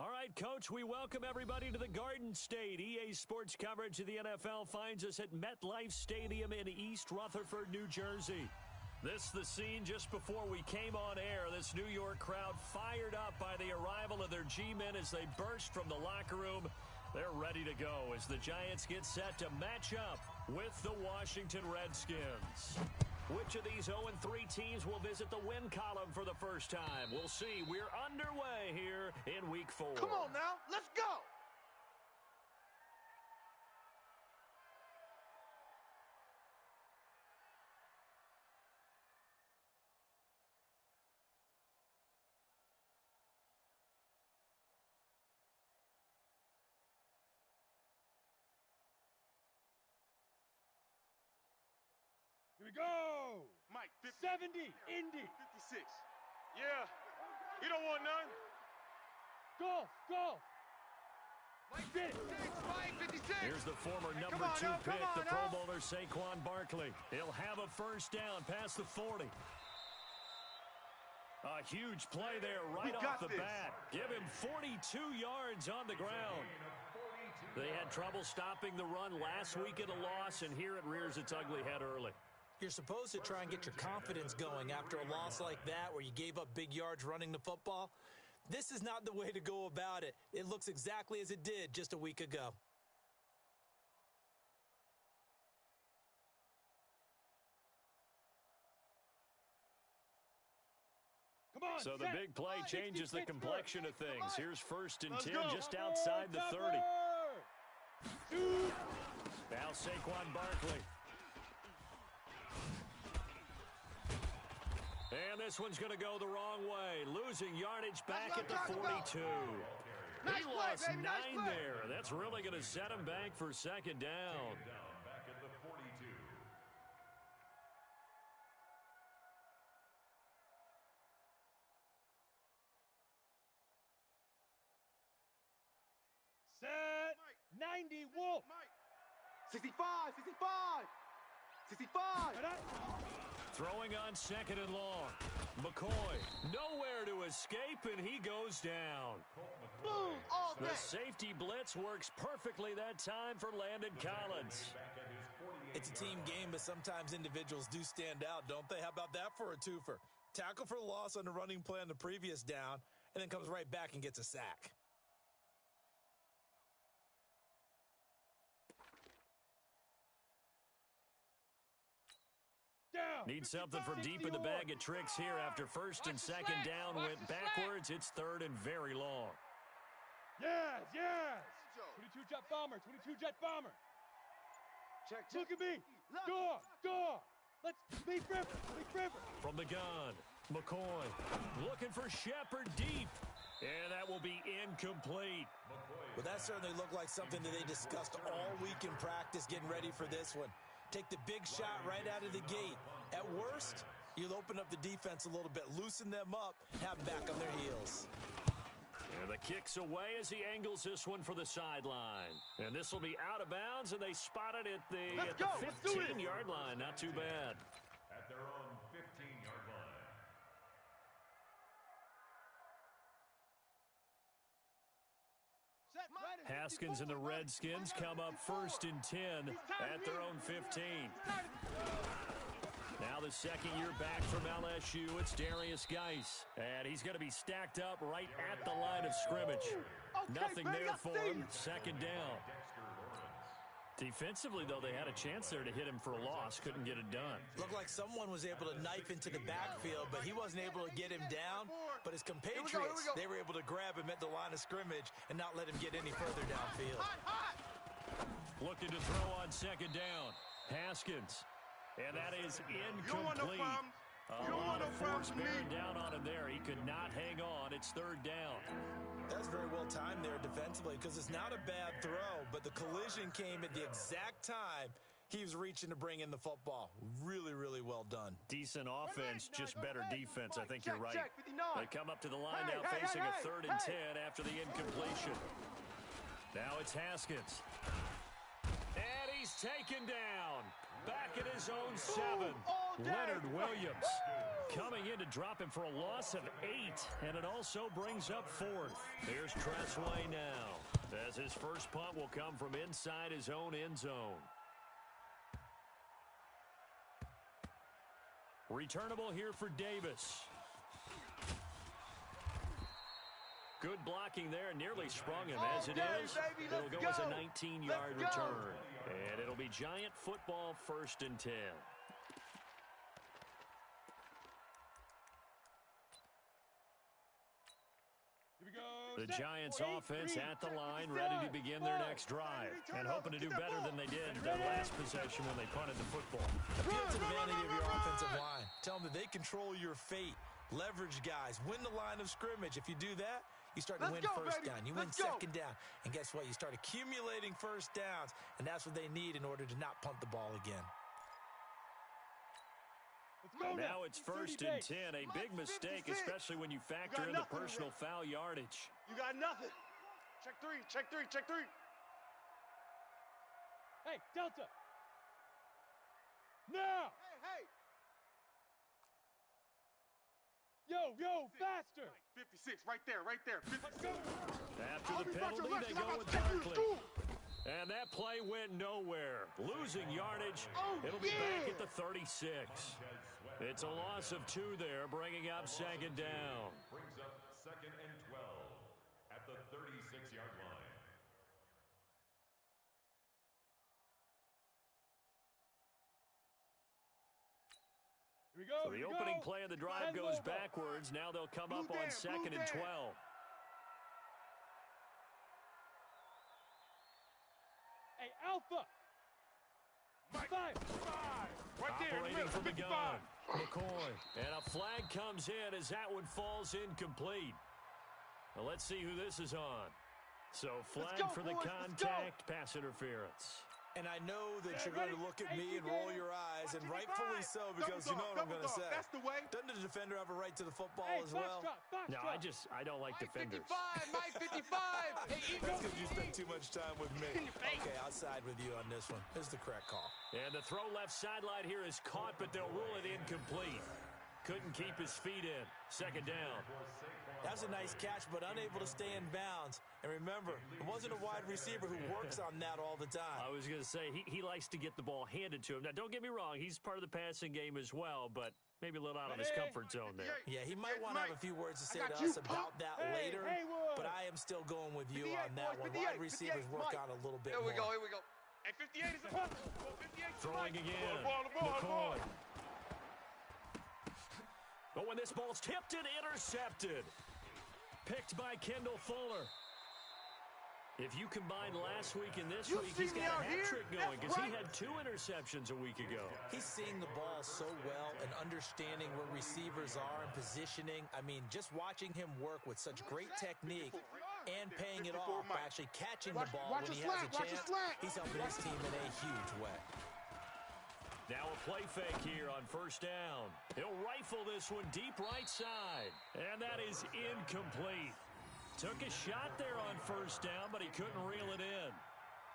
All right, Coach, we welcome everybody to the Garden State. EA Sports coverage of the NFL finds us at MetLife Stadium in East Rutherford, New Jersey. This is the scene just before we came on air. This New York crowd fired up by the arrival of their G-men as they burst from the locker room. They're ready to go as the Giants get set to match up with the Washington Redskins. Which of these 0-3 teams will visit the win column for the first time? We'll see. We're underway here in Week 4. Come on now, let's go! Here we go! Mike, 50. 70, Indy. 56. Yeah, he don't want none. Golf. Mike, 56, Mike, 56. Here's the former number 2 pick, the Pro Bowler Saquon Barkley. He'll have a first down past the 40. A huge play there right off the bat. Give him 42 yards on the ground. They had trouble stopping the run last week in a loss, and here it rears its ugly head early. You're supposed to try and get your confidence going after a loss like that where you gave up big yards running the football. This is not the way to go about it. It looks exactly as it did just a week ago. Come on, so the big play changes the complexion of things. Here's 1st and 10 just Cover, outside the 30. Two. Now Saquon Barkley. And this one's going to go the wrong way. Losing yardage back at the 42. He lost 9 there. That's really going to set him back for second down. Back at the 42. Set. 90, Wolf. 65. Throwing on 2nd and long. McCoy, nowhere to escape, and he goes down. Boom, all day. The safety blitz works perfectly that time for Landon Collins. It's a team game, but sometimes individuals do stand out, don't they? How about that for a twofer? Tackle for loss on the running play on the previous down, and then comes right back and gets a sack. Need something from deep in the bag of tricks here after 1st and 2nd down went backwards. It's 3rd and very long. Yes. 22 jet bomber. Check. Look at me. Door. Let's leave River. From the gun, McCoy looking for Shepard deep. And that will be incomplete. Well, that certainly looked like something that they discussed all week in practice getting ready for this one. Take the big shot right out of the gate. At worst, you'll open up the defense a little bit, loosen them up, have them back on their heels. And the kick's away as he angles this one for the sideline. And this will be out of bounds, and they spot it at the 15-yard line. Not too bad. At their own 15-yard line. Haskins and the Redskins come up 1st and 10 at their own 15. Now the second year back from LSU, it's Darius Geis. And he's going to be stacked up right at the line of scrimmage. Nothing there for him. 2nd down. Defensively, though, they had a chance there to hit him for a loss. Couldn't get it done. Looked like someone was able to knife into the backfield, but he wasn't able to get him down. But his compatriots, they were able to grab him at the line of scrimmage and not let him get any further downfield. Looking to throw on 2nd down. Haskins. And that is incomplete. A lot of force bearing down on him there. He could not hang on. It's 3rd down. That's very well timed there defensively because it's not a bad throw, but the collision came at the exact time he was reaching to bring in the football. Really, really well done. Decent offense, just better defense. I think you're right. They come up to the line now facing a 3rd and 10 after the incompletion. Now it's Haskins. And he's taken down. Back at his own 7. Leonard Williams. Coming in to drop him for a loss of 8, and it also brings up 4th. Here's Tressway now, as his first punt will come from inside his own end zone. Returnable here for Davis. Good blocking there, nearly sprung him. As it is, it'll go as a 19-yard return. And it'll be Giant football, 1st and 10. The Giants offense at the line, ready to begin their next drive, and hoping to do better than they did last possession when they punted the football. Appeal to the vanity of your offensive line. Tell them that they control your fate. Leverage guys. Win the line of scrimmage. If you do that, you start to win first down. You win second down. And guess what? You start accumulating first downs, and that's what they need in order to not punt the ball again. Now it's 1st and 10. A big mistake, especially when you factor in the personal foul yardage. You got nothing. Check 3, check 3, check 3. Hey, Delta. Now. Hey. Yo, faster. 56, right there. 56. Let's go. After the penalty, they go with Barkley. And that play went nowhere. Losing yardage. It'll be back at the 36. It's a loss of 2 there, bringing up 2nd down. Brings up 2nd and 12 at the 36-yard line. Here we go. So the opening play of the drive goes backwards. Now they'll come up on 2nd and 12. Hey, Alpha. 5. Right there, operating from the gun. McCoy. And a flag comes in as that one falls incomplete. Well, let's see who this is on. So flag for the contact, pass interference. And I know that you're going to look at me and roll your eyes, and rightfully so, because you know what I'm going to say. That's the way. Doesn't the defender have a right to the football as well? No, I don't like defenders. Mike 55. Hey, That's because you spend too much time with me. Okay, I'll side with you on this one. This is the correct call. And the throw left sideline here is caught, but they'll rule it incomplete. Couldn't keep his feet in. 2nd down. That was a nice catch, but unable to stay in bounds. And remember, it wasn't a wide receiver who works on that all the time. I was going to say, he likes to get the ball handed to him. Now, don't get me wrong. He's part of the passing game as well, but maybe a little out of his comfort zone there. Yeah, he might want to have a few words to say to us about that later, but I am still going with you on that one. Wide receivers work on a little bit more. Here we go. Hey, 58 is a 58. Throwing again. Ball. McCoy. But when this ball's tipped and intercepted. Picked by Kendall Fuller. If you combine last week and this week, he's got a hat trick going because he had 2 interceptions a week ago. He's seeing the ball so well and understanding where receivers are and positioning. I mean, just watching him work with such great technique and paying it off by actually catching the ball when he has a chance, he's helping his team in a huge way. Now a play fake here on 1st down. He'll rifle this one deep right side. And that is incomplete. Took a shot there on 1st down, but he couldn't reel it in.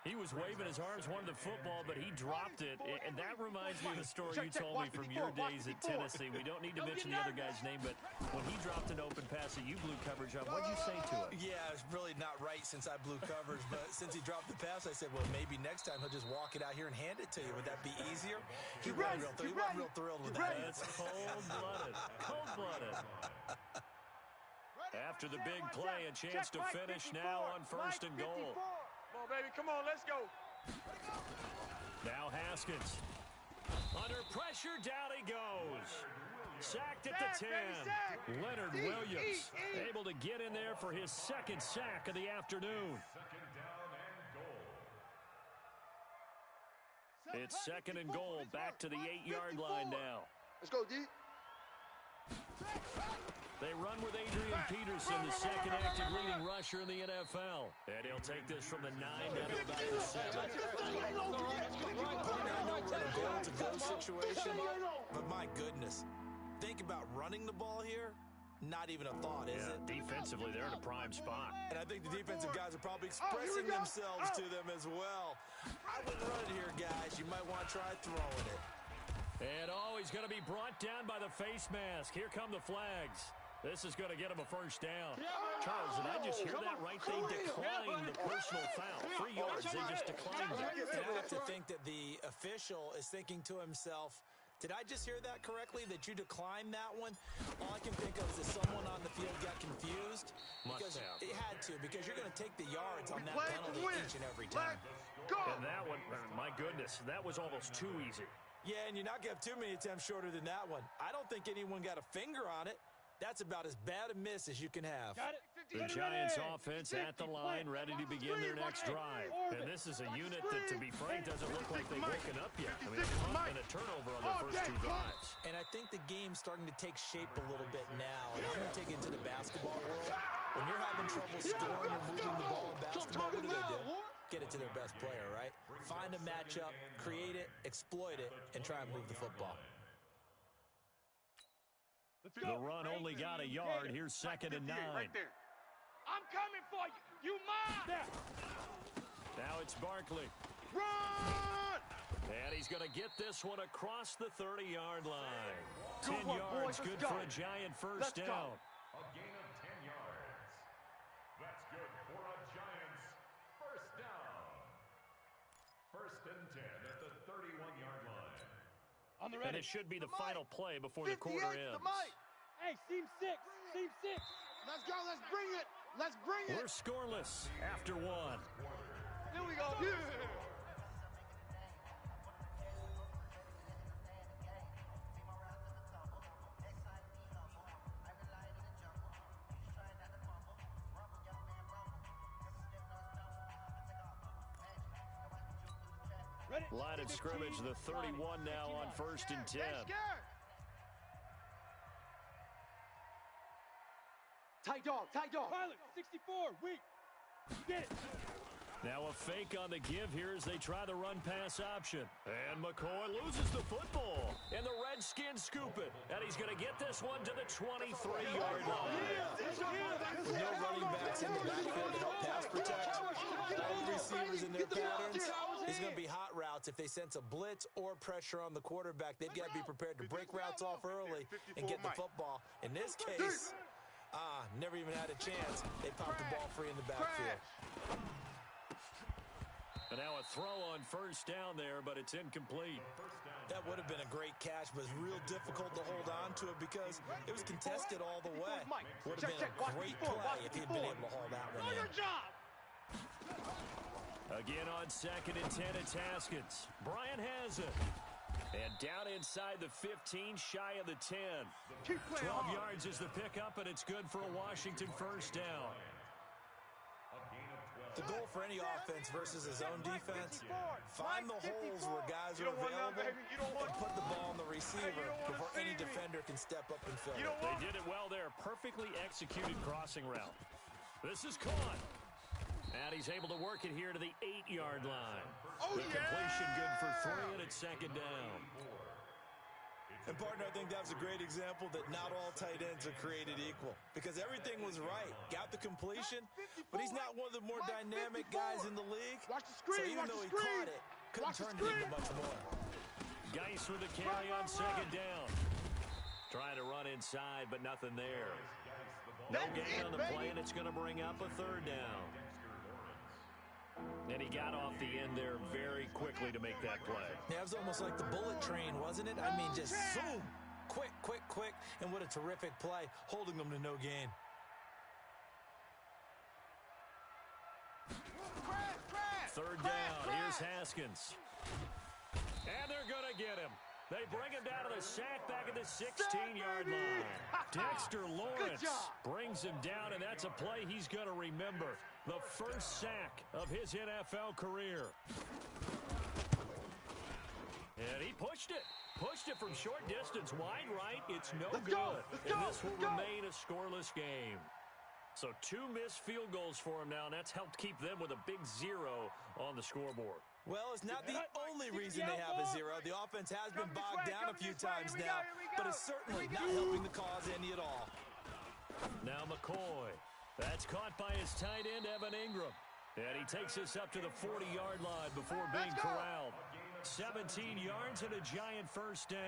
He was waving his arms, wanted the football, but he dropped it. And that reminds me of the story you told me from your days at Tennessee. We don't need to mention the other guy's name, but when he dropped an open pass that you blew coverage on, what'd you say to it? Yeah, it's really not right since I blew coverage, but since he dropped the pass, I said, well, maybe next time he'll just walk it out here and hand it to you. Would that be easier? He wasn't real thrilled with that. That's cold-blooded. Cold-blooded. After the big play, a chance to finish now on 1st and goal. Come on, baby. Come on, let's go. Now Haskins. Under pressure, down he goes. Sacked at the 10. Leonard Williams able to get in there for his 2nd sack of the afternoon. 2nd down and goal. It's 2nd and goal, back to the 8-yard line now. Let's go, D. They run with Adrian Peterson, the 2nd active leading rusher in the NFL. And he'll take this from the 9 down to about the 7. It's a goal situation, but my goodness. Think about running the ball here. Not even a thought, is it? Defensively, they're in a prime spot. And I think the defensive guys are probably expressing themselves to them as well. I wouldn't run it here, guys. You might want to try throwing it. And, oh, he's going to be brought down by the face mask. Here come the flags. This is going to get him a first down. Charles, did I just hear that right? They declined the personal foul. 3 yards, they just declined it. And I have to think that the official is thinking to himself, did I just hear that correctly, that you declined that one? All I can think of is that someone on the field got confused. Because it had to, because you're going to take the yards on that penalty each and every time. And that one, my goodness, that was almost too easy. Yeah, and you're not going to have too many attempts shorter than that one. I don't think anyone got a finger on it. That's about as bad a miss as you can have. The Giants offense at the line, ready to begin their next drive. And this is a unit that, to be frank, doesn't look like they've woken up yet. I mean, a punt and a turnover on their first 2 drives. And I think the game's starting to take shape a little bit now. And I'm going to take it to the basketball world. When you're having trouble scoring or moving the ball in basketball, what do? Get it to their best player, right? Find a matchup, create it, exploit it, and try and move the football. The run only got a yard. Here's 2nd and 9. Right there. I'm coming for you. You mine. Now it's Barkley. Run! And he's going to get this one across the 30-yard line. Good 10 one, yards, boys. good Let's for go. a Giant first Let's down. go. A gain of 10 yards. That's good for a Giants first down. 1st and 10 at the 31-yard line. On the And ready. it should be the final play before the quarter ends. Hey, seam 6. Seam 6. Let's go. Let's bring it. Let's bring it. We're scoreless after 1. Here we go. Yeah. Ready. Line of scrimmage, the 31 now on 1st and 10. Tight dog. Pilot, 64, weak. Get it. Now a fake on the give here as they try the run-pass option. And McCoy loses the football. And the Redskins scoop it. And he's going to get this one to the 23-yard line. With no running backs in the backfield to help pass protect, all the receivers in their patterns, it's going to be hot routes. If they sense a blitz or pressure on the quarterback, they've got to be prepared to break routes off early and get the football. In this case, never even had a chance. They popped the ball free in the backfield. And now a throw on first down there, but it's incomplete. That would have been a great catch, but it's real difficult to hold on to it because it was contested all the way. Would have been a great play if he'd been able to haul that one in. Again on 2nd and 10, it's Haskins. Bryant has it. And down inside the 15, shy of the 10. 12 yards is the pickup, and it's good for a Washington first down. The goal for any offense versus his own defense, find the holes where guys are available and put the ball on the receiver before any defender can step up and fill it. They did it well there. Perfectly executed crossing route. This is caught. And he's able to work it here to the 8-yard line. The completion good for 3, and it's 2nd down. And, partner, I think that was a great example that not all tight ends are created equal because everything was right. Got the completion, but he's not one of the more dynamic guys in the league. So even though he caught it, couldn't turn it into much more. Geis with the carry on 2nd down. Trying to run inside, but nothing there. No gain on the play, and it's going to bring up a 3rd down. And he got off the end there very quickly to make that play. Yeah, it was almost like the bullet train, wasn't it? I mean, just zoom, quick, and what a terrific play, holding them to no gain. Third down, here's Haskins. And they're going to get him. They bring him down to the sack back at the 16-yard line. Dexter Lawrence brings him down, and that's a play he's going to remember. The first sack of his NFL career. And he pushed it. Pushed it from short distance, wide right. It's no good. And this will remain a scoreless game. So 2 missed field goals for him now, and that's helped keep them with a big 0 on the scoreboard. Well, it's not the only reason they have a 0. The offense has been bogged down a few times now, but it's certainly not helping the cause any at all. Now McCoy. That's caught by his tight end, Evan Ingram. And he takes us up to the 40-yard line before being corralled. 17 yards and a Giant first down.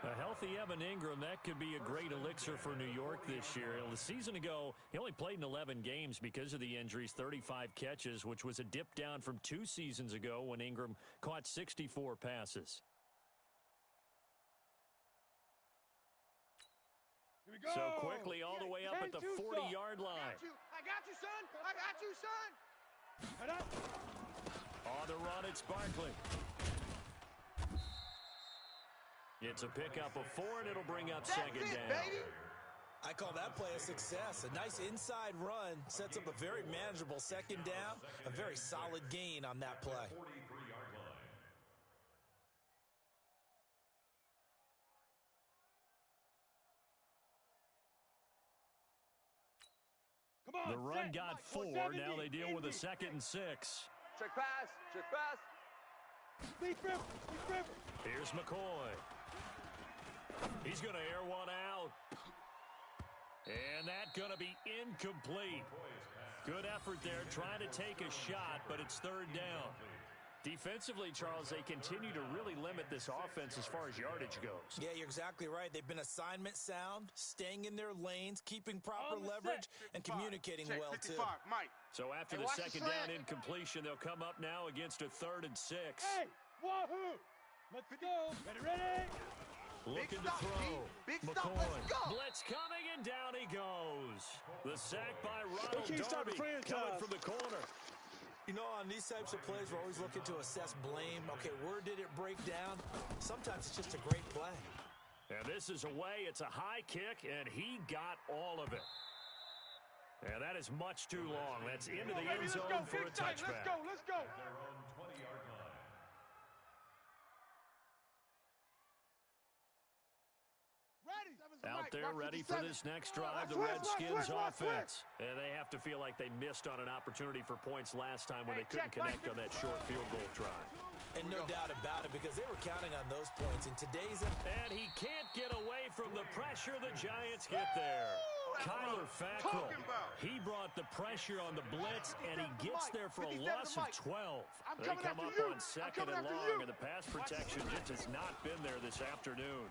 A healthy Evan Ingram, that could be a great elixir for New York this year. The season ago, he only played in 11 games because of the injuries, 35 catches, which was a dip down from 2 seasons ago when Ingram caught 64 passes. Here we go. So quickly all the way up at the 40-yard line. I got you, son. I got you, son. On the run, it's Barkley. It's a pickup of 4, and it'll bring up second down. Baby. I call that play a success. A nice inside run sets up a very manageable second down. A very solid gain on that play. 43-yard line. Come on, The run set. got 4. Now they deal with a 2nd and 6. Check pass. Check pass. Lead rip. Here's McCoy. He's going to air one out. And that's going to be incomplete. Good effort there, trying to take a shot, but it's 3rd down. Defensively, Charles, they continue to really limit this offense as far as yardage goes. Yeah, you're exactly right. They've been assignment sound, staying in their lanes, keeping proper leverage, and communicating Check, well, 55, too. Mike. So after Hey, the watch the second down slant. incompletion, they'll come up now against a 3rd and 6. Hey, wahoo. Let's go. Ready. Looking to stop, throw. Big stop, McCoy. let's go. Blitz coming, and down he goes. The sack by Ronald can't stop Darby the franchise. coming from the corner. You know, on these types of plays, we're always looking to assess blame. Okay, where did it break down? Sometimes it's just a great play. And this is away. It's a high kick, and he got all of it. And that is much too long. That's into the end zone for a touchback. Let's go. Their own 20-yard line. Out there ready for this next drive, the Redskins offense. And they have to feel like they missed on an opportunity for points last time when they couldn't connect on that short field goal try. And no doubt about it, because they were counting on those points. In today's... And he can't get away from the pressure. The Giants get there. Kyler Fackrell, he brought the pressure on the blitz, and he gets there for a loss of 12. They come up on 2nd and long, and the pass protection just has not been there this afternoon.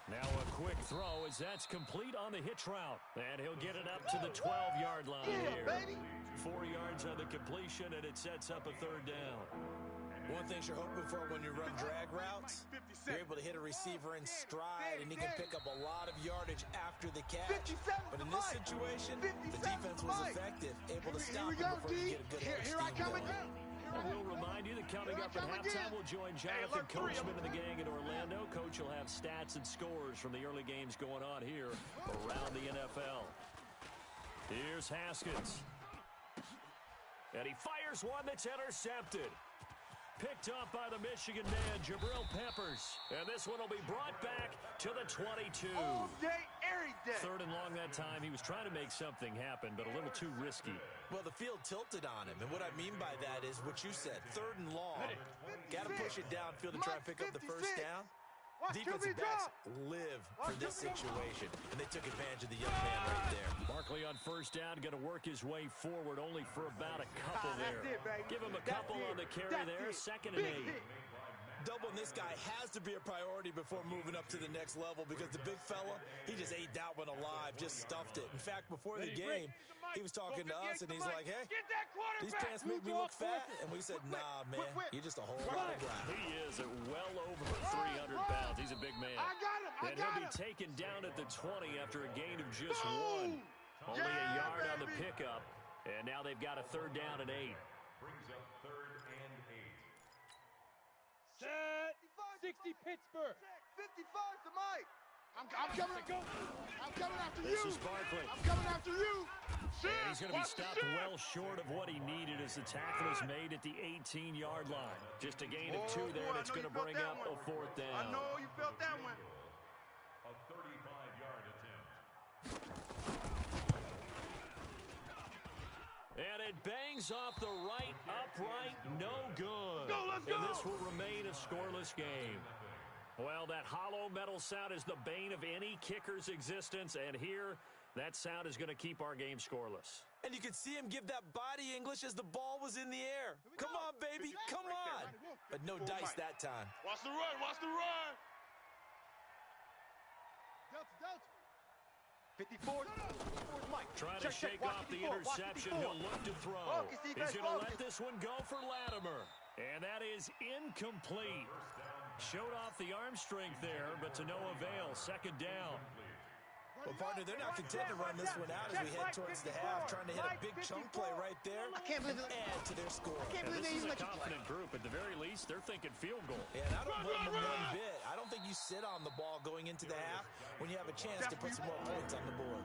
Now a quick throw as that's complete on the hitch route. And he'll get it up to the 12-yard line here. 4 yards on the completion, and it sets up a 3rd down. One thing you're hoping for when you run drag routes, you're able to hit a receiver in stride, and he can pick up a lot of yardage after the catch. But in this situation, the defense was effective, able to stop him before you get a good head of steam going. And we'll remind you that coming up at halftime, we'll join Jonathan Coachman and the gang in Orlando. Coach will have stats and scores from the early games going on here around the NFL. Here's Haskins. And he fires one that's intercepted. Picked up by the Michigan man, Jabril Peppers. And this one will be brought back to the 22. All day, every day. 3rd and long that time. He was trying to make something happen, but a little too risky. Well, the field tilted on him, and what I mean by that is what you said, 3rd and long. Got to push it downfield to try and pick up the first down. Defensive backs live for this situation, and they took advantage of the young man right there. Barkley on 1st down, going to work his way forward only for about a couple there. Give him a couple on the carry there, 2nd and 8. Doubling this guy has to be a priority before moving up to the next level, because the big fella, he just ate that one alive, just stuffed it. In fact, before the game, he was talking to us, and he's like, hey, these pants make me look fat. And we said, nah, man, you're just a whole lot of guy. He is at well over 300 pounds. He's a big man. And he'll be taken down at the 20 after a gain of just 1. Only a yard on the pickup, and now they've got a 3rd down and 8. Brings up 3rd and 8. Set. 60 Pittsburgh. 55 to Mike. I'm coming. I'm coming after you. This is Barkley. I'm coming after you. And he's going to be stopped well short of what he needed as the tackle is made at the 18-yard line. Just a gain of 2 there, and it's going to bring up a 4th down. I know you felt that one. A 35-yard attempt. And it bangs off the right upright, no good. Let's go. And this will remain a scoreless game. Well, that hollow metal sound is the bane of any kicker's existence, and here That sound is going to keep our game scoreless. And you could see him give that body English as the ball was in the air. Come on, baby, come on. But no dice that time. Watch the run, watch the run. Delta. 54. Mike. Trying to shake off the interception. He'll look to throw. He's going to let this one go for Latimer. And that is incomplete. Showed off the arm strength there, but to no avail. Second down. Well, partner, they're not content to run this one out as we head towards the half, trying to hit a big chunk play right there and add to their score. This is a confident group. At the very least, they're thinking field goal. And I don't blame them one bit. I don't think you sit on the ball going into the half when you have a chance to put some more points on the board.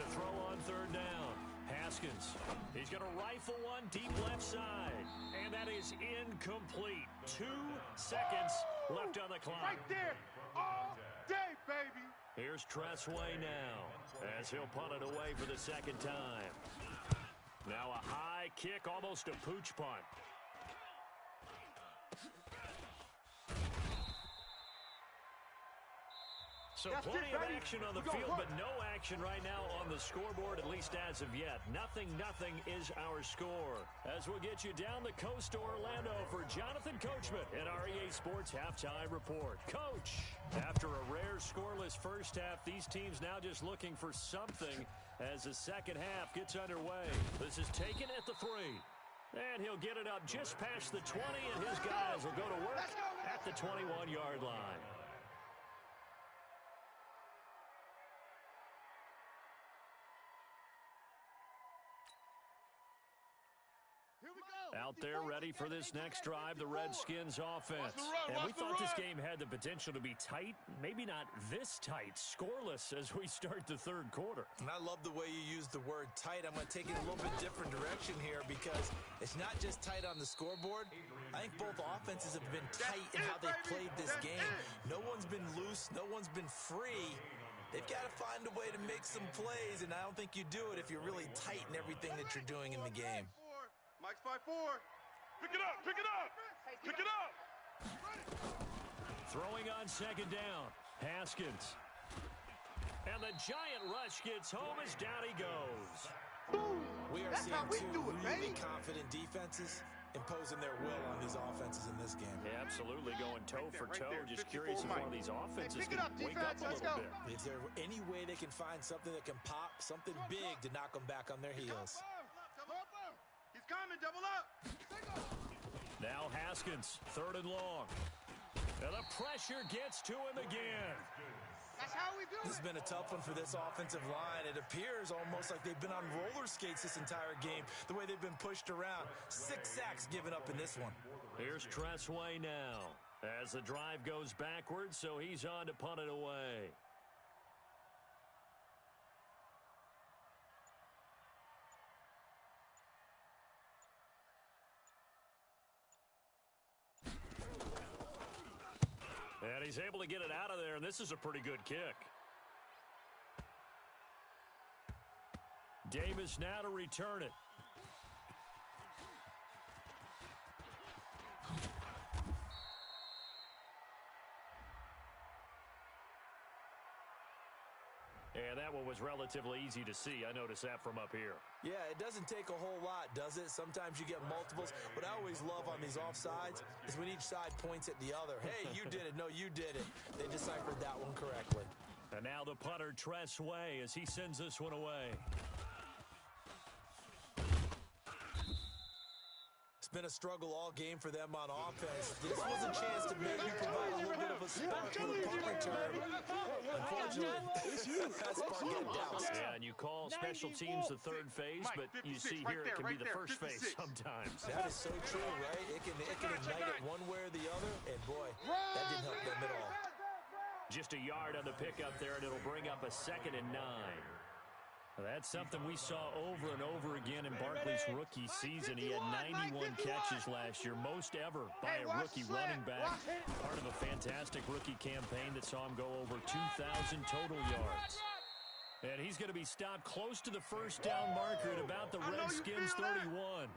To throw on third down, Haskins. He's going to rifle one deep left side. And that is incomplete. 2 seconds left on the clock. Right there. All day, baby. Here's Tressway now as he'll punt it away for the second time. Now a high kick, almost a pooch punt. So plenty of action on the field, but no action right now on the scoreboard, at least as of yet. 0-0 is our score. As we'll get you down the coast to Orlando for Jonathan Coachman at our EA Sports Halftime Report. Coach, after a rare scoreless first half, these teams now just looking for something as the second half gets underway. This is taken at the 3. And he'll get it up just past the 20, and his guys will go to work at the 21-yard line. Out there ready for this next drive, the Redskins offense. And we thought this game had the potential to be tight, maybe not this tight, scoreless as we start the third quarter. And I love the way you use the word tight. I'm going to take it a little bit different direction here because it's not just tight on the scoreboard. I think both offenses have been tight in how they played this game. No one's been loose. No one's been free. They've got to find a way to make some plays, and I don't think you do it if you're really tight in everything that you're doing in the game. Mike's 5-4. Pick it up, pick it up, pick it up. Throwing on second down, Haskins. And the giant rush gets home as down he goes. We are seeing two really confident defenses imposing their will on these offenses in this game. Yeah, absolutely, going toe for toe. Just curious if one of these offenses can wake up a little bit. Is there any way they can find something that can pop, something big to knock them back on their heels? He's coming, double up. Now Haskins, 3rd and long. And the pressure gets to him again. That's how we do it. This has been a tough one for this offensive line. It appears almost like they've been on roller skates this entire game, the way they've been pushed around. 6 sacks given up in this one. Here's Tressway now as the drive goes backwards, so he's on to punt it away. And he's able to get it out of there, and this is a pretty good kick. Davis now to return it. And that one was relatively easy to see. I noticed that from up here. Yeah, it doesn't take a whole lot, does it? Sometimes you get multiples. What I always love on these offsides is when each side points at the other. Hey, you did it. No, you did it. They deciphered that one correctly. And now the punter, Tressway, as he sends this one away. It's been a struggle all game for them on offense. This was a chance to maybe provide a little bit of a spark with a punt return. Unfortunately, that spark got doused. Yeah, and you call special teams the third phase, but you see here it can be the first phase sometimes. That is so true, right? It can ignite it one way or the other, and boy, that didn't help them at all. Just a yard on the pickup there, and it'll bring up a 2nd and 9. That's something we saw over and over again in Barkley's rookie season. He had 91 catches last year, most ever by a rookie running back. Part of a fantastic rookie campaign that saw him go over 2,000 total yards. And he's going to be stopped close to the first down marker at about the Redskins 31.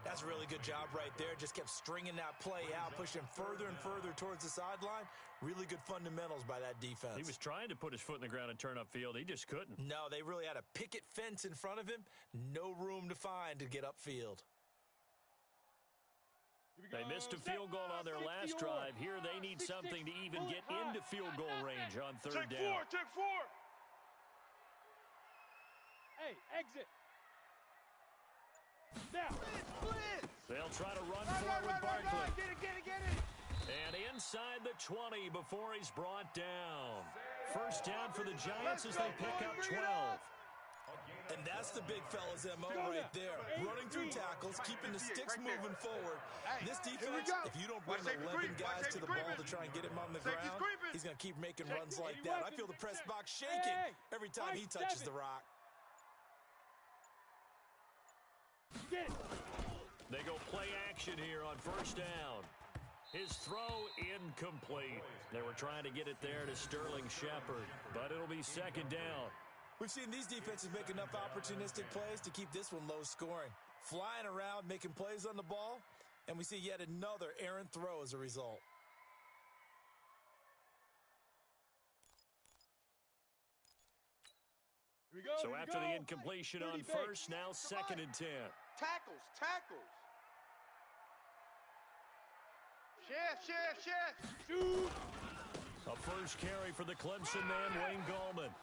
That's a really good job right there. Just kept stringing that play out, pushing further and further towards the sideline. Really good fundamentals by that defense. He was trying to put his foot in the ground and turn upfield. He just couldn't. No, they really had a picket fence in front of him. No room to find to get upfield. They missed a field goal on their last drive. Here they need something to even get into field goal range on third down. Take four. Hey, exit. Now. They'll try to run for it with Barkley. Get it. And inside the 20 before he's brought down. First down for the Giants as they pick up 12. And that's the big fella's MO right there. Running through tackles, keeping the sticks moving forward. This defense, if you don't bring 11 guys to the ball to try and get him on the ground, he's going to keep making runs like that. I feel the press box shaking every time he touches the rock. They go play action here on first down. His throw incomplete. They were trying to get it there to Sterling Shepard, but it'll be second down. We've seen these defenses make enough opportunistic plays to keep this one low scoring. Flying around, making plays on the ball, and we see yet another errant throw as a result. So after the incompletion on first, now second and 10. Tackles. Chef. Shoot. A first carry for the Clemson man, Wayne Gallman.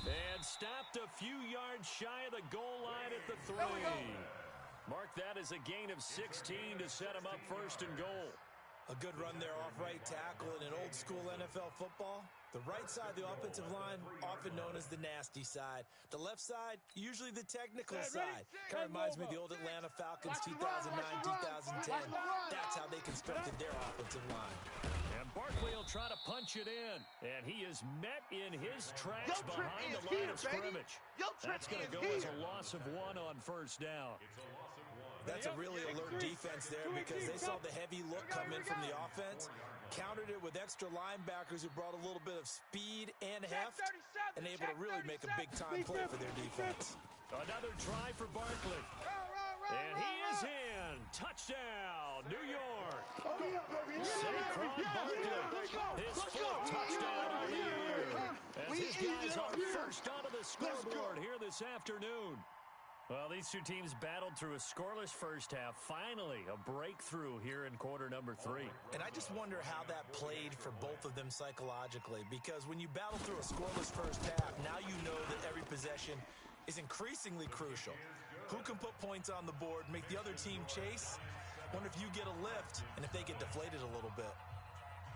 And stopped a few yards shy of the goal line at the 3. Mark that as a gain of 16 to set him up first and goal. A good run there off right tackle in an old school NFL football. The right side of the offensive line, often known as the nasty side. The left side, usually the technical side. Kind of reminds me of the old Atlanta Falcons 2009-2010. That's how they constructed their offensive line. And Barkley will try to punch it in. And he is met in his tracks behind the line of scrimmage. That's going to go as a loss of 1 on first down. That's a really alert defense there because they saw the heavy look come in from the offense, countered it with extra linebackers who brought a little bit of speed and heft, and able to really make a big-time play for their defense. Another try for Barkley. And he is in. Touchdown, New York. Saquon Barkley. His 4th touchdown on the year. As his guys are first onto the scoreboard here this afternoon. Well, these two teams battled through a scoreless first half. Finally, a breakthrough here in quarter number 3. And I just wonder how that played for both of them psychologically, because when you battle through a scoreless first half, now you know that every possession is increasingly crucial. Who can put points on the board, make the other team chase? Wonder if you get a lift and if they get deflated a little bit.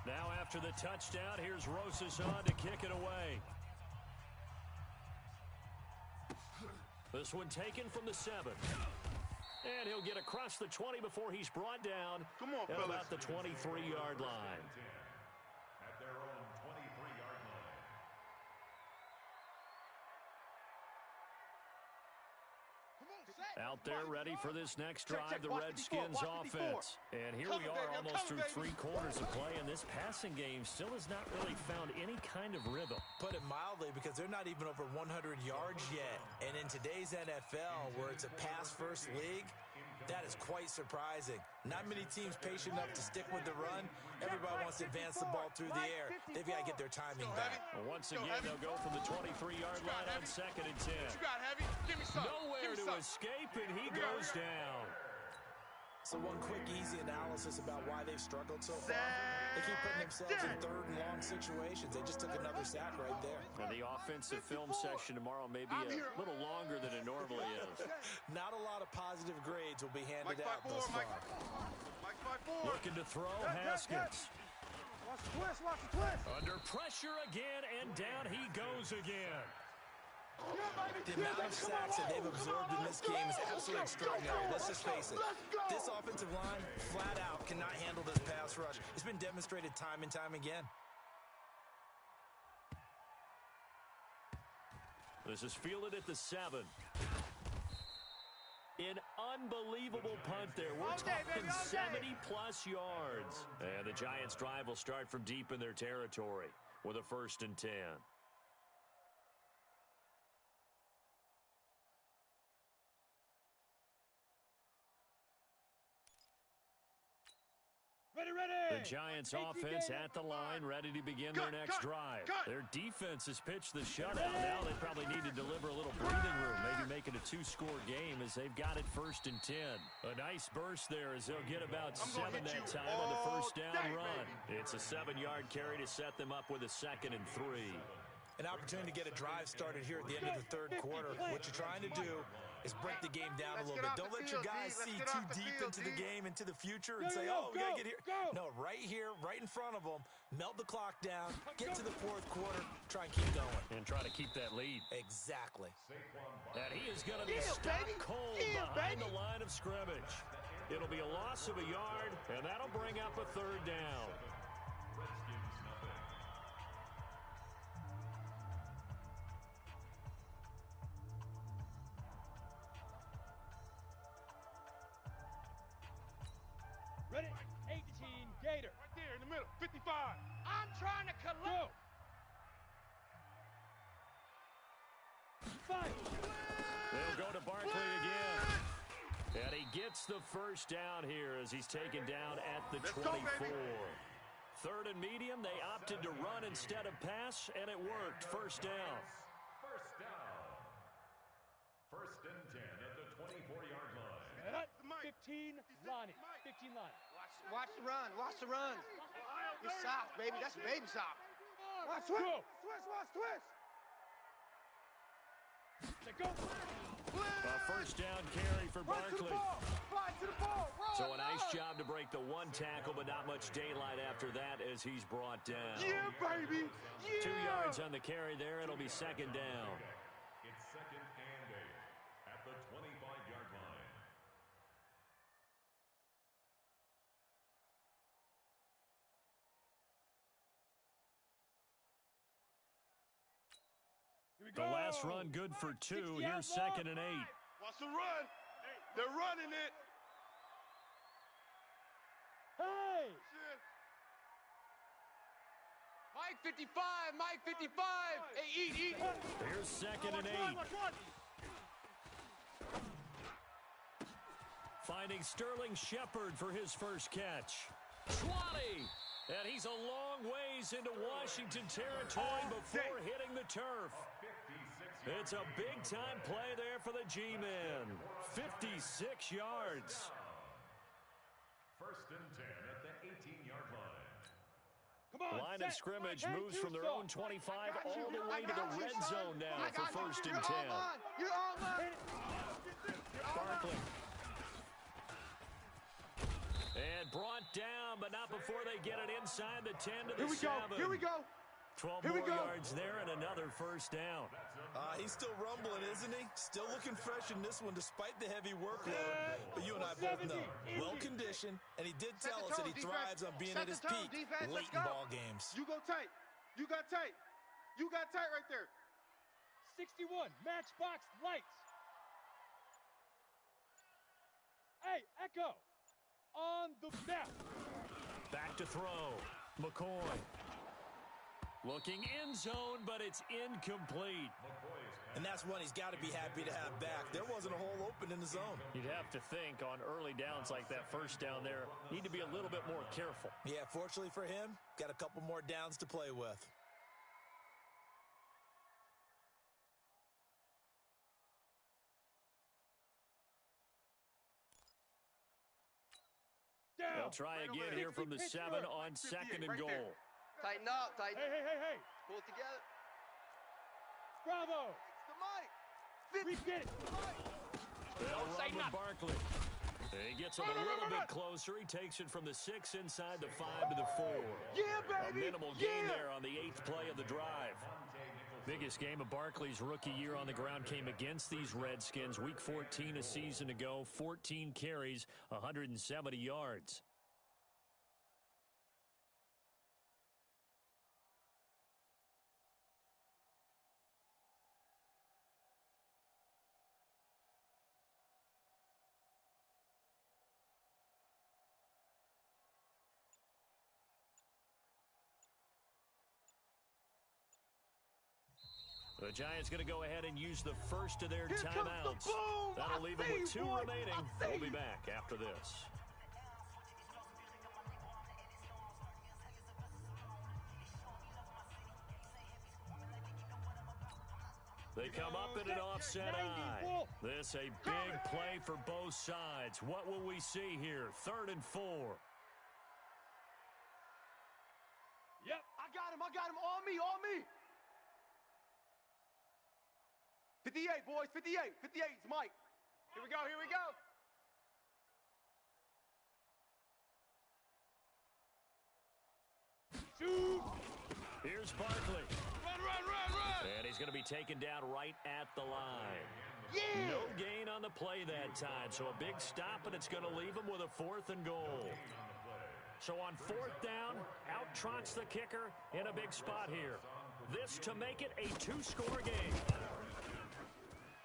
Now after the touchdown, here's Rosas on to kick it away. This one taken from the 7. And he'll get across the 20 before he's brought down at about the 23-yard line. At their own 23-yard line. Out there ready for this next drive, the Redskins offense. And here we are almost through 3 quarters of play, and this passing game still has not really found any kind of rhythm. Put it mildly, because they're not even over 100 yards yet. And in today's NFL, where it's a pass-first league, that is quite surprising. Not many teams patient enough to stick with the run. Everybody wants to advance the ball through the air. They've got to get their timing back. Well, once again, they'll go from the 23-yard line on second and 10. Nowhere to escape, and he goes down. So one quick, easy analysis about why they've struggled so far. They keep putting themselves in 3rd and long situations. They just took another sack right there. And the offensive film session tomorrow may be a little longer than it normally is. Not a lot of positive grades will be handed out thus far. Looking to throw, Haskins. Watch the twist. Under pressure again, and down he goes again. The amount of sacks that they've absorbed in this game is absolutely extraordinary. Let's just face it. This offensive line, flat out, cannot handle this pass rush. It's been demonstrated time and time again. This is fielded at the 7. An unbelievable punt there. We're talking 70-plus yards. And the Giants' drive will start from deep in their territory with a 1st and 10. The Giants offense at the line, ready to begin their next drive. Their defense has pitched the shutout. Now they probably need to deliver a little breathing room, maybe make it a two-score game as they've got it 1st and 10. A nice burst there as they'll get about 7 that time on the first down run. It's a 7-yard carry to set them up with a 2nd and 3. An opportunity to get a drive started here at the end of the 3rd quarter. What you're trying to do is break the game down a little bit. Don't let your guys see too deep into the game, into the future, and say, oh, we got to get here. No, right here, right in front of them, melt the clock down, get to the 4th quarter, try and keep going. And try to keep that lead. Exactly. And he is going to be stopped cold behind the line of scrimmage. It'll be a loss of a yard, and that'll bring up a 3rd down. Ready? 18, Gator. Right there in the middle, 55. I'm trying to collect. Five. They'll go to Barkley again. And he gets the first down here as he's taken down at the 24. 3rd and medium, they opted to run instead of pass, and it worked. First down. First down. 1st and 10 at the 24-yard line. 15, Lonnie. 15, Lonnie. Watch the run. Watch the run. It's soft, baby. That's baby soft. Watch twist. Watch twist. Go. A first down carry for Barkley. Fly to the ball. So a nice job to break the 1 tackle, but not much daylight after that as he's brought down. Yeah, baby. Yeah. 2 yards on the carry there. It'll be 2nd down. It's 2nd and 8 at the 25-yard line. The last run good for 2. Here's 2nd and 8. Watch the run. They're running it. Hey! Shit. Mike 55. Mike 55. Hey, eat. Here's 2nd and 8. Finding Sterling Shepard for his first catch. Swatty! And he's a long ways into Washington territory before hitting the turf. It's a big-time play there for the G-men. 56 yards. 1st and 10 at the 18-yard line. Come on, Line of scrimmage moves from their own 25 all the way to the red zone now for 1st and 10. You're all mine. Barkley. And brought down, but not before they get it inside the 10 to the 7. Here we go. 12 more yards there and another first down. He's still rumbling, isn't he? Still looking fresh in this one despite the heavy workload. But you and I both know, well-conditioned, and he did tell us that he thrives on being at his peak late in ball games. You go tight. You got tight. You got tight right there. 61, matchbox lights. Hey, Echo. On the map. Back to throw. McCoy. Looking in zone, but it's incomplete. And that's one he's got to be happy to have back. There wasn't a hole open in the zone. You'd have to think on early downs like that first down there, need to be a little bit more careful. Yeah, fortunately for him, got a couple more downs to play with. They'll try again here from the 7 on 2nd and goal. Tighten up. Tighten. Hey. Pull it together. Bravo. It's the mic. We get it. They'll run with Barkley. He gets him a little bit closer. He takes it from the 6 inside the 5 to the 4. Yeah, A baby. minimal gain there on the 8th play of the drive. Biggest game of Barkley's rookie year on the ground came against these Redskins. Week 14 a season ago, 14 carries, 170 yards. The Giants going to go ahead and use the first of their timeouts. That'll leave them with 2 remaining. We'll be back after this. They come up in an offset eye. This a big play for both sides. What will we see here? 3rd and 4. Yep. I got him. On me. 58, boys. 58. 58. It's Mike. Here we go. Shoot. Here's Barkley. Run. And he's going to be taken down right at the line. Yeah. No gain on the play that time, so a big stop, and it's going to leave him with a 4th and goal. So on 4th down, out trots the kicker in a big spot here. This to make it a 2-score game.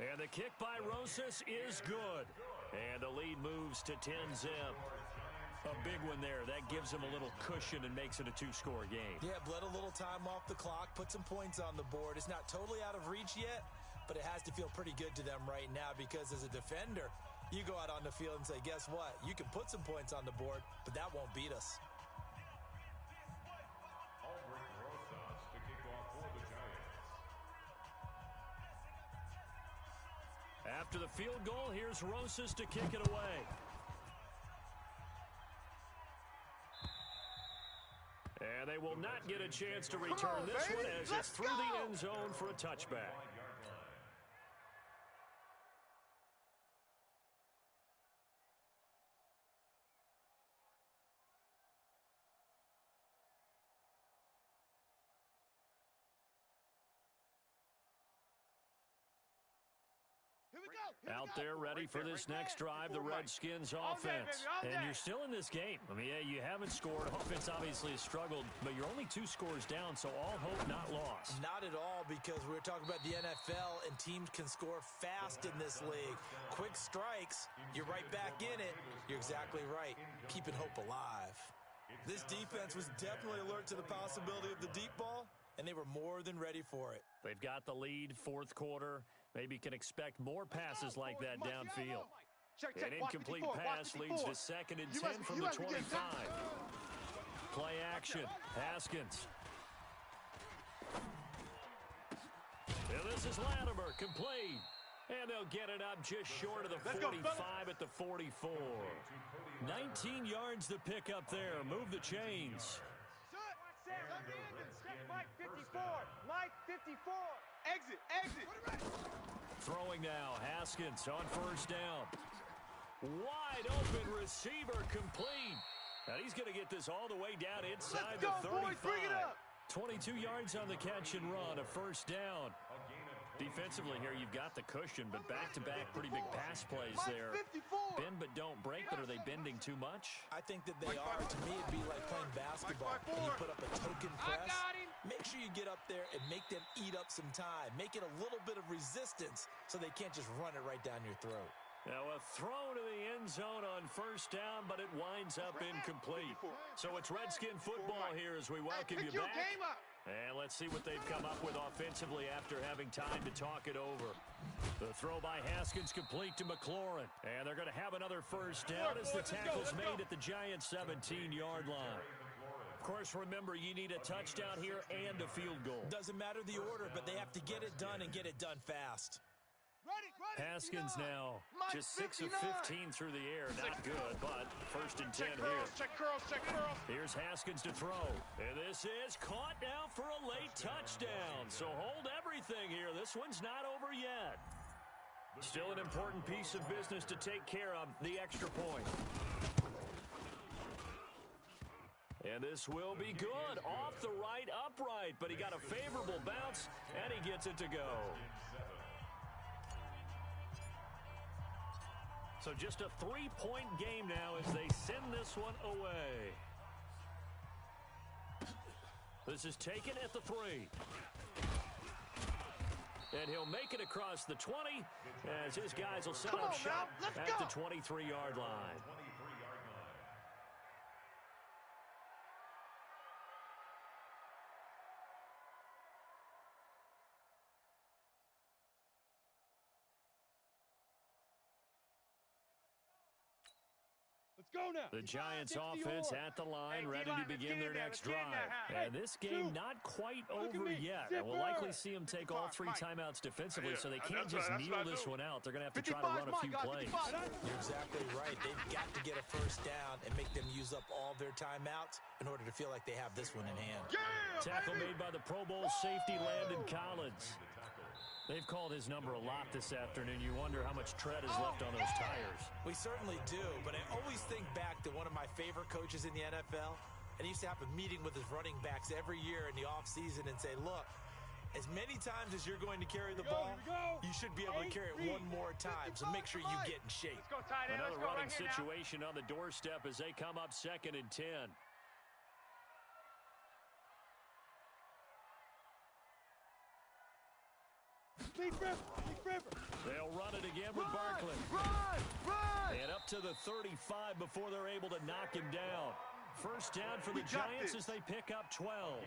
And the kick by Rosas is good. And the lead moves to 10-zip. A big one there. That gives him a little cushion and makes it a 2-score game. Yeah, bled a little time off the clock, put some points on the board. It's not totally out of reach yet, but it has to feel pretty good to them right now because as a defender, you go out on the field and say, guess what? You can put some points on the board, but that won't beat us. After the field goal, here's Rosas to kick it away. And they will not get a chance to return this one as it's through the end zone for a touchback. Out there ready for this next drive, the Redskins offense. And you're still in this game. I mean, yeah, you haven't scored. Offense obviously has struggled, but you're only 2 scores down, so all hope not lost. Not at all, because we were talking about the NFL, and teams can score fast in this league. Quick strikes, you're right back in it. You're exactly right. Keeping hope alive. This defense was definitely alert to the possibility of the deep ball, and they were more than ready for it. They've got the lead, 4th quarter. Maybe can expect more passes like that downfield. An incomplete pass leads to 2nd and 10 from the 25. Play action. Haskins. And this is Latimer, complete. And they'll get it up just short of the 45 at the 44. 19 yards to pick up there. Move the chains. Mike 54. Mike 54. Exit. Throwing now. Haskins on 1st down. Wide open receiver complete. And he's going to get this all the way down inside the 35. Boys, bring it up. 22 yards on the catch and run. A 1st down. Defensively here, you've got the cushion, but back-to-back pretty big pass plays there. Bend but don't break, but are they bending too much? I think that they are. To me, it'd be like playing basketball, and you put up a token press. Make sure you get up there and make them eat up some time. Make it a little bit of resistance so they can't just run it right down your throat. Now a throw to the end zone on 1st down, but it winds up incomplete. So it's Redskin football here as we welcome you back. And let's see what they've come up with offensively after having time to talk it over. The throw by Haskins complete to McLaurin. And they're going to have another 1st down as the tackle's made at the Giants' 17-yard line. Of course, remember, you need a touchdown here and a field goal. Doesn't matter the order, but they have to get it done and get it done fast. Haskins now just 6 of 15 through the air. Not good, but 1st and 10 here. Check curls. Here's Haskins to throw. And this is caught now for a late touchdown. So hold everything here. This one's not over yet. Still an important piece of business to take care of, the extra point. And this will be good. Off the right, upright, but he got a favorable bounce, and he gets it to go. So just a 3-point game now as they send this one away. This is taken at the 3. And he'll make it across the 20 as his guys will set up shop at the 23-yard line. go now. The Giants 60 offense more. at the line, Hey, ready to D-line, begin their next drive. And this game not quite over yet. And we'll likely see them take all 3 timeouts defensively, so they can't just kneel this one out. They're going to have to try to run a few plays. You're exactly right. They've got to get a first down and make them use up all their timeouts in order to feel like they have this one in hand. Tackle made by the Pro Bowl safety Landon Collins. They've called his number a lot this afternoon. You wonder how much tread is left on those tires. We certainly do, but I always think back to one of my favorite coaches in the NFL, and he used to have a meeting with his running backs every year in the offseason and say, look, as many times as you're going to carry the ball, you should be able to carry it one more time, so make sure you get in shape. Another running situation on the doorstep as they come up 2nd and 10. They'll run it again with Barkley. And up to the 35 before they're able to knock him down. First down for the Giants as they pick up 12.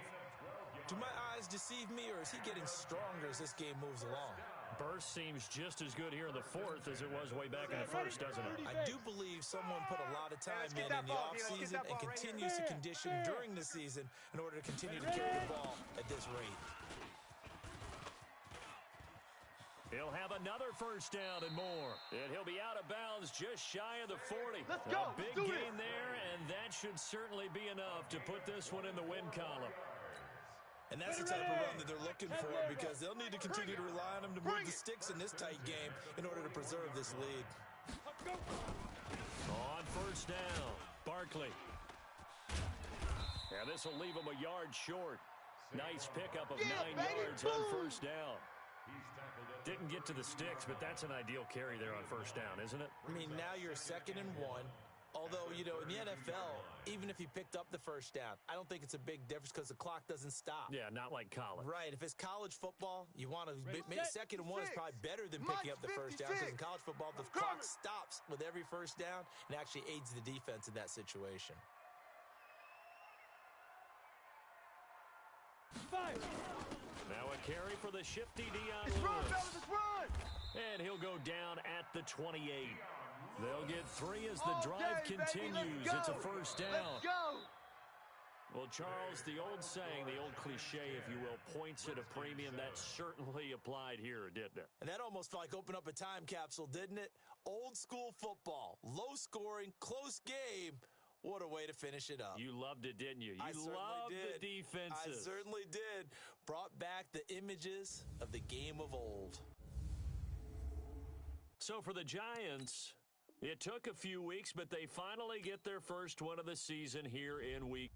Do my eyes deceive me, or is he getting stronger as this game moves along? Burst seems just as good here in the 4th as it was way back in the 1st, doesn't it? I do believe someone put a lot of time in the offseason and continues to condition during the season in order to continue to carry the ball at this rate. He'll have another first down and more. And he'll be out of bounds just shy of the 40. Let's go. A big gain there, and that should certainly be enough to put this one in the win column. And that's the type of run that they're looking for, because they'll need to continue to rely on him to move the sticks in this tight game in order to preserve this lead. On first down, Barkley. And this will leave him a yard short. Nice pickup of 9 yards on first down. Didn't get to the sticks, but that's an ideal carry there on first down, isn't it? I mean, now you're 2nd and 1. Although, you know, in the NFL, even if he picked up the first down, I don't think it's a big difference because the clock doesn't stop. Yeah, not like college. Right. If it's college football, you want to make 2nd and 1 is probably better than picking up the first down, because in college football, the clock stops with every first down and actually aids the defense in that situation. Now a carry for the shifty Dion It's run, Lewis. fellas, it's run. And he'll go down at the 28. They'll get 3 as the drive continues. It's a first down. Let's go. Well, Charles, the old saying, the old cliche, if you will, points at a premium, that certainly applied here, didn't it? And that almost felt like opened up a time capsule, didn't it? Old school football, low scoring, close game. What a way to finish it up. You loved it, didn't you? I certainly loved did. the defenses. I certainly did. Brought back the images of the game of old. So for the Giants, it took a few weeks, but they finally get their first one of the season here in week